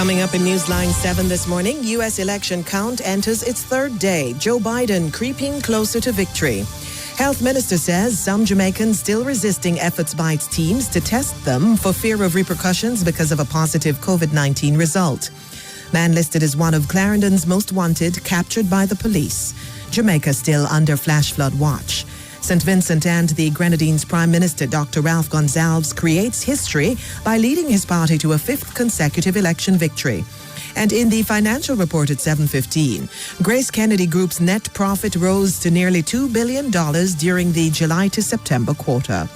Coming up in Newsline 7 this morning, U.S. election count enters its third day. Joe Biden creeping closer to victory. Health Minister says some Jamaicans still resisting efforts by its teams to test them for fear of repercussions because of a positive COVID-19 result. Man listed as one of Clarendon's most wanted captured by the police. Jamaica still under flash flood watch. St. Vincent and the Grenadines Prime Minister Dr. Ralph Gonsalves creates history by leading his party to a fifth consecutive election victory. And in the financial report at 7:15, Grace Kennedy Group's net profit rose to nearly $2 billion during the July to September quarter.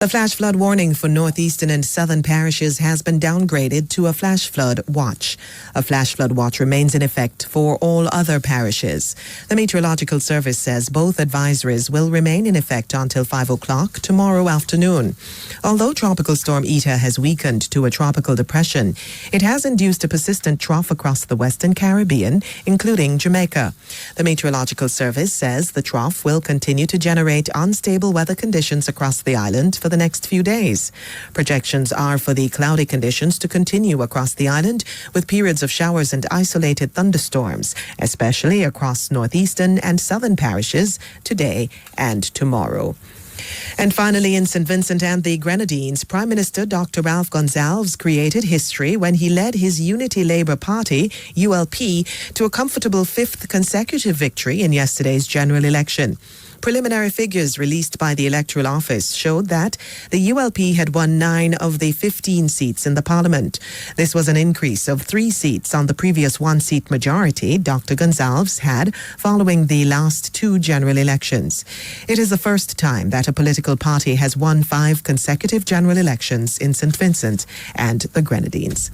The flash flood warning for northeastern and southern parishes has been downgraded to a flash flood watch. A flash flood watch remains in effect for all other parishes. The Meteorological Service says both advisories will remain in effect until 5 o'clock tomorrow afternoon. Although Tropical Storm Eta has weakened to a tropical depression, it has induced a persistent trough across the Western Caribbean, including Jamaica. The Meteorological Service says the trough will continue to generate unstable weather conditions across the island for the next few days. Projections are for the cloudy conditions to continue across the island with periods of showers and isolated thunderstorms, especially across northeastern and southern parishes today and tomorrow. And finally, in St. Vincent and the Grenadines, Prime Minister Dr. Ralph Gonsalves created history when he led his Unity Labour Party, ULP, to a comfortable fifth consecutive victory in yesterday's general election. Preliminary figures released by the Electoral Office showed that the ULP had won 9 of the 15 seats in the Parliament. This was an increase of 3 seats on the previous 1-seat majority Dr. Gonsalves had following the last 2 general elections. It is the first time that a political party has won 5 consecutive general elections in St. Vincent and the Grenadines.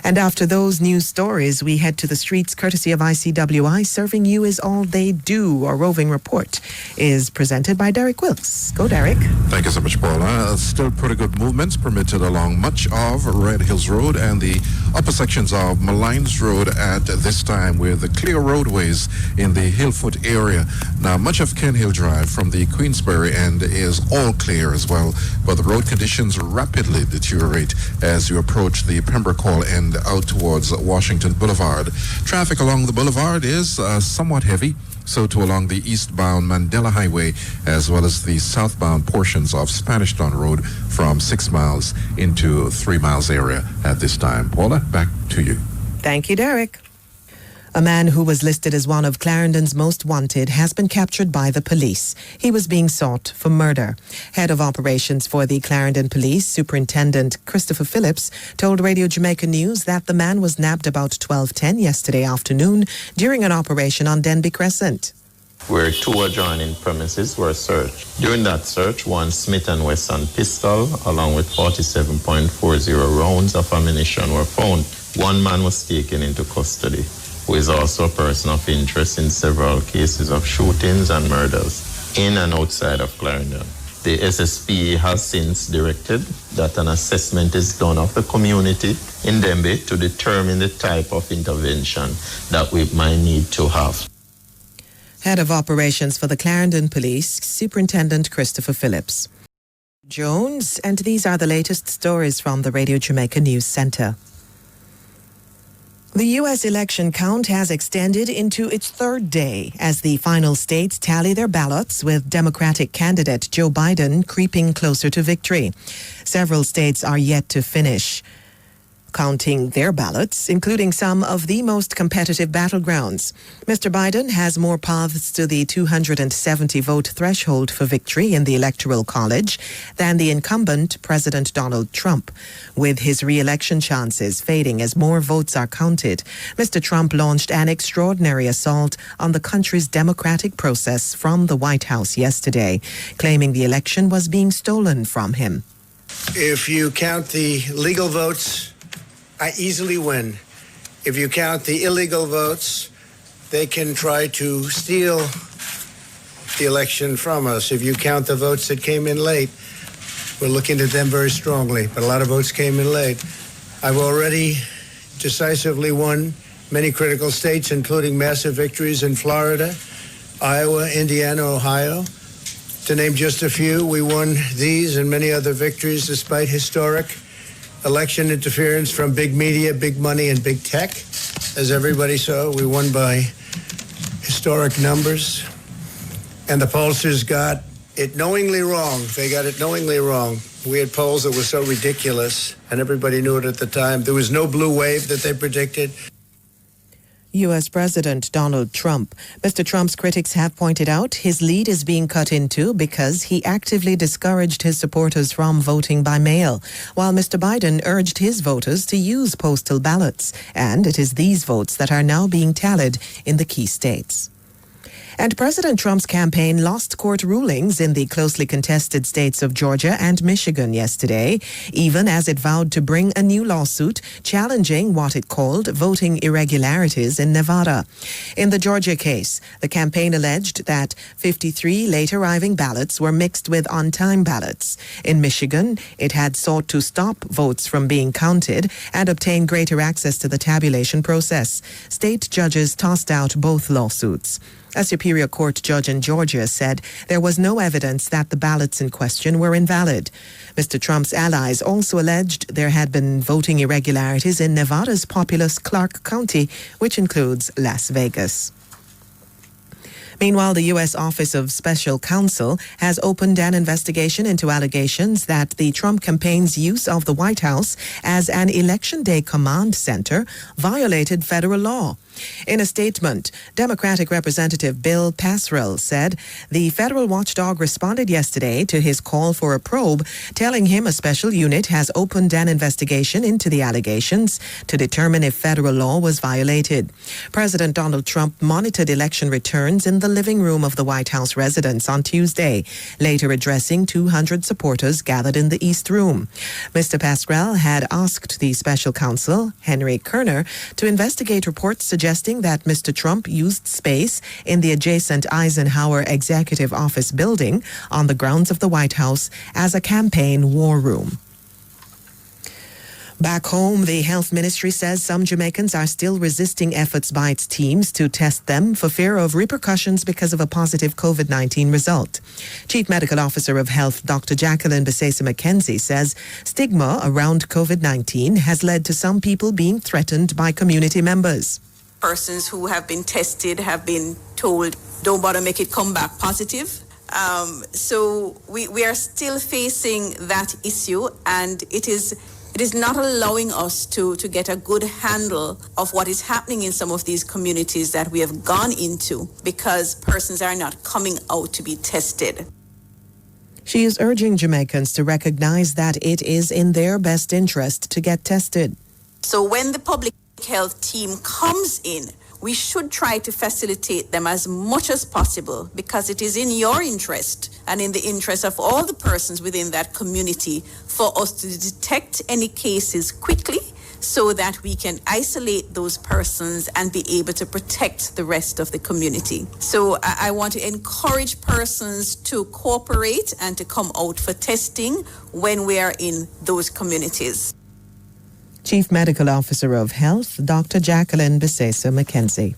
And after those news stories, we head to the streets courtesy of ICWI. Serving you is all they do. Our roving report is presented by Derek Wilkes. Go, Derek. Thank you so much, Paula. Still pretty good movements permitted along much of Red Hills Road and the upper sections of Malines Road at this time with the clear roadways in the Hillfoot area. Now, much of Ken Hill Drive from the Queensbury end is all clear as well, but the road conditions rapidly deteriorate as you approach the Pembroke Hall end out towards Washington Boulevard. Traffic along the boulevard is somewhat heavy, so too along the eastbound Mandela Highway as well as the southbound portions of Spanish Town Road from 6 miles into 3 miles area at this time. Paula, back to you. Thank you, Derek. A man who was listed as one of Clarendon's most wanted has been captured by the police. He was being sought for murder. Head of operations for the Clarendon Police, Superintendent Christopher Phillips, told Radio Jamaica News that the man was nabbed about 12:10 yesterday afternoon during an operation on Denby Crescent. Where 2 adjoining premises were searched. During that search, 1 Smith & Wesson pistol along with 47.40 rounds of ammunition were found. 1 man was taken into custody, who is also a person of interest in several cases of shootings and murders in and outside of Clarendon. The SSP has since directed that an assessment is done of the community in Denby to determine the type of intervention that we might need to have. Head of operations for the Clarendon Police, Superintendent Christopher Phillips. Jones, and these are the latest stories from the Radio Jamaica News Centre. The U.S. election count has extended into its third day as the final states tally their ballots, with Democratic candidate Joe Biden creeping closer to victory. Several states are yet to finish counting their ballots, including some of the most competitive battlegrounds. Mr. Biden has more paths to the 270-vote threshold for victory in the Electoral College than the incumbent President Donald Trump, with his re-election chances fading as more votes are counted. Mr. Trump launched an extraordinary assault on the country's democratic process from the White House yesterday, claiming the election was being stolen from him. If you count the legal votes, I easily win. If you count the illegal votes, they can try to steal the election from us. If you count the votes that came in late, we're looking at them very strongly, but a lot of votes came in late. I've already decisively won many critical states, including massive victories in Florida, Iowa, Indiana, Ohio. To name just a few, we won these and many other victories despite historic election interference from big media, big money, and big tech. As everybody saw, we won by historic numbers. And the pollsters got it knowingly wrong. They got it knowingly wrong. We had polls that were so ridiculous, and everybody knew it at the time. There was no blue wave that they predicted. U.S. President Donald Trump. Mr. Trump's critics have pointed out his lead is being cut into because he actively discouraged his supporters from voting by mail, while Mr. Biden urged his voters to use postal ballots. And it is these votes that are now being tallied in the key states. And President Trump's campaign lost court rulings in the closely contested states of Georgia and Michigan yesterday, even as it vowed to bring a new lawsuit challenging what it called voting irregularities in Nevada. In the Georgia case, the campaign alleged that 53 late-arriving ballots were mixed with on-time ballots. In Michigan, it had sought to stop votes from being counted and obtain greater access to the tabulation process. State judges tossed out both lawsuits. A Superior Court judge in Georgia said there was no evidence that the ballots in question were invalid. Mr. Trump's allies also alleged there had been voting irregularities in Nevada's populous Clark County, which includes Las Vegas. Meanwhile, the U.S. Office of Special Counsel has opened an investigation into allegations that the Trump campaign's use of the White House as an Election Day command center violated federal law. In a statement, Democratic Representative Bill Pascrell said the federal watchdog responded yesterday to his call for a probe, telling him a special unit has opened an investigation into the allegations to determine if federal law was violated. President Donald Trump monitored election returns in the living room of the White House residence on Tuesday, later addressing 200 supporters gathered in the East Room. Mr. Pascrell had asked the special counsel, Henry Kerner, to investigate reports suggesting that Mr. Trump used space in the adjacent Eisenhower Executive Office building on the grounds of the White House as a campaign war room. Back home, the health ministry says some Jamaicans are still resisting efforts by its teams to test them for fear of repercussions because of a positive COVID-19 result. Chief Medical Officer of Health, Dr. Jacqueline Besesa McKenzie, says stigma around COVID-19 has led to some people being threatened by community members. Persons who have been tested have been told, don't bother, make it come back positive. So we are still facing that issue, and it is not allowing us to get a good handle of what is happening in some of these communities that we have gone into because persons are not coming out to be tested. She is urging Jamaicans to recognize that it is in their best interest to get tested. So when the public health team comes in, we should try to facilitate them as much as possible because it is in your interest and in the interest of all the persons within that community for us to detect any cases quickly so that we can isolate those persons and be able to protect the rest of the community. So I want to encourage persons to cooperate and to come out for testing when we are in those communities. Chief Medical Officer of Health, Dr. Jacqueline Besesa McKenzie.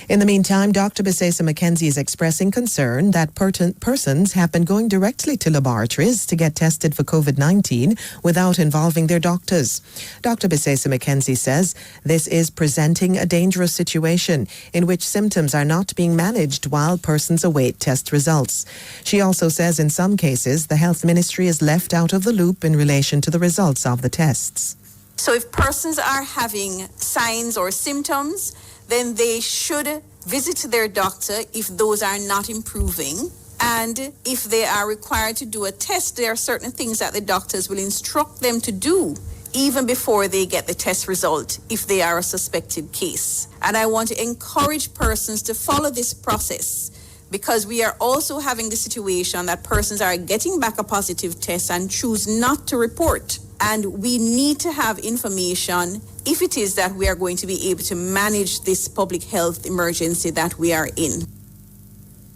In the meantime, Dr. Besesa McKenzie is expressing concern that persons have been going directly to laboratories to get tested for COVID-19 without involving their doctors. Dr. Besesa McKenzie says this is presenting a dangerous situation in which symptoms are not being managed while persons await test results. She also says in some cases the health ministry is left out of the loop in relation to the results of the tests. So if persons are having signs or symptoms, then they should visit their doctor if those are not improving. And if they are required to do a test, there are certain things that the doctors will instruct them to do even before they get the test result if they are a suspected case. And I want to encourage persons to follow this process because we are also having the situation that persons are getting back a positive test and choose not to report. And we need to have information if it is that we are going to be able to manage this public health emergency that we are in.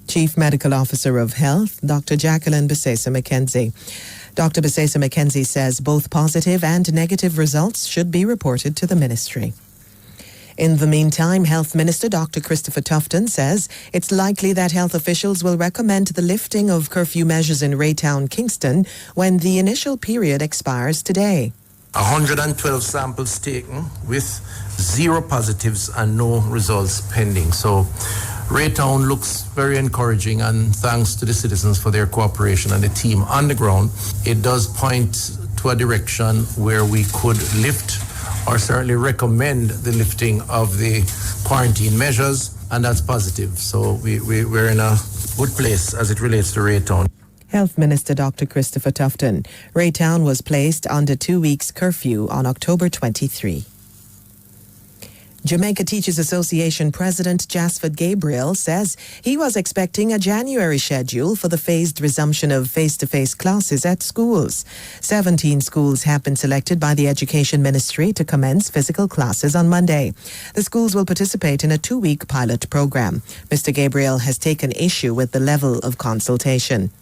Chief Medical Officer of Health, Dr. Jacqueline Besesa McKenzie. Dr. Besesa McKenzie says both positive and negative results should be reported to the ministry. In the meantime, Health Minister Dr. Christopher Tufton says it's likely that health officials will recommend the lifting of curfew measures in Raytown, Kingston when the initial period expires today. 112 samples taken with 0 positives and no results pending. So Raytown looks very encouraging, and thanks to the citizens for their cooperation and the team on the ground. It does point to a direction where we could lift or certainly recommend the lifting of the quarantine measures, and that's positive. So we're in a good place as it relates to Raytown. Health Minister Dr. Christopher Tufton. Raytown was placed under 2 weeks curfew on October 23. Jamaica Teachers Association President Jasford Gabriel says he was expecting a January schedule for the phased resumption of face-to-face classes at schools. 17 schools have been selected by the Education Ministry to commence physical classes on Monday. The schools will participate in a 2-week pilot program. Mr. Gabriel has taken issue with the level of consultation.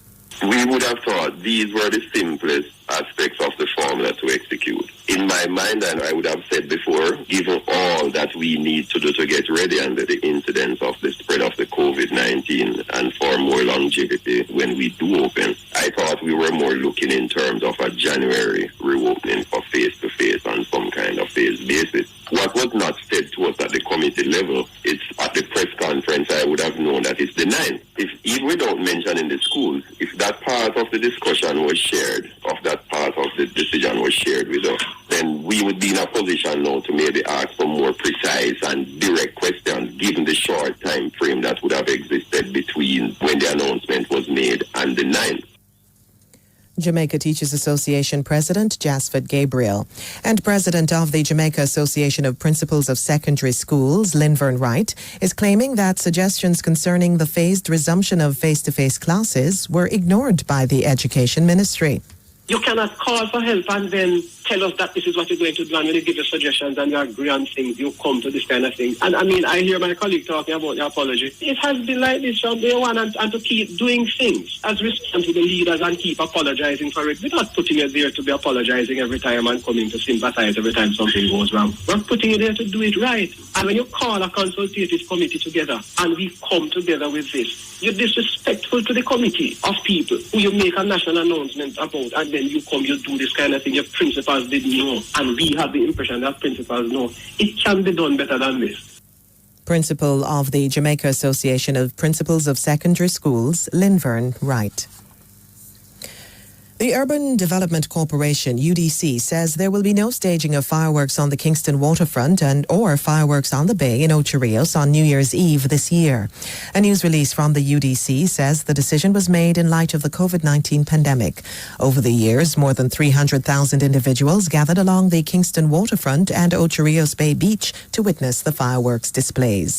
We would have thought these were the simplest aspects of the formula to execute. In my mind, and I would have said before, given all that we need to do to get ready under the incidence of the spread of the COVID-19 and for more longevity when we do open, I thought we were more looking in terms of a January reopening for face-to-face on some kind of phased basis. What was not said to us at the committee level, it's at the press conference I would have known that it's the 9th. If we don't mention in the schools, if that part of the discussion was shared, of that part of the decision was shared with us, then we would be in a position now to maybe ask for more precise and direct questions, given the short time frame that would have existed between when the announcement was made and the 9th. Jamaica Teachers Association President Jasford Gabriel. And President of the Jamaica Association of Principals of Secondary Schools, Linvern Wright, is claiming that suggestions concerning the phased resumption of face-to-face classes were ignored by the Education Ministry. You cannot call for help and then tell us that this is what you're going to do, and when you give us suggestions and you agree on things, you come to this kind of thing. And I mean, I hear my colleague talking about the apology. It has been like this from day one, and to keep doing things as responsible leaders and keep apologizing for it. We're not putting you there to be apologizing every time and coming to sympathize every time something goes wrong. We're putting you there to do it right. And when you call a consultative committee together and we come together with this, you're disrespectful to the committee of people who you make a national announcement about, and then you come, you do this kind of thing. Your principals didn't know, and we have the impression that principals know. It can be done better than this. Principal of the Jamaica Association of Principals of Secondary Schools, Linvern Wright. The Urban Development Corporation, UDC, says there will be no staging of fireworks on the Kingston waterfront or fireworks on the bay in Ocho Rios on New Year's Eve this year. A news release from the UDC says the decision was made in light of the COVID-19 pandemic. Over the years, more than 300,000 individuals gathered along the Kingston waterfront and Ocho Rios Bay Beach to witness the fireworks displays.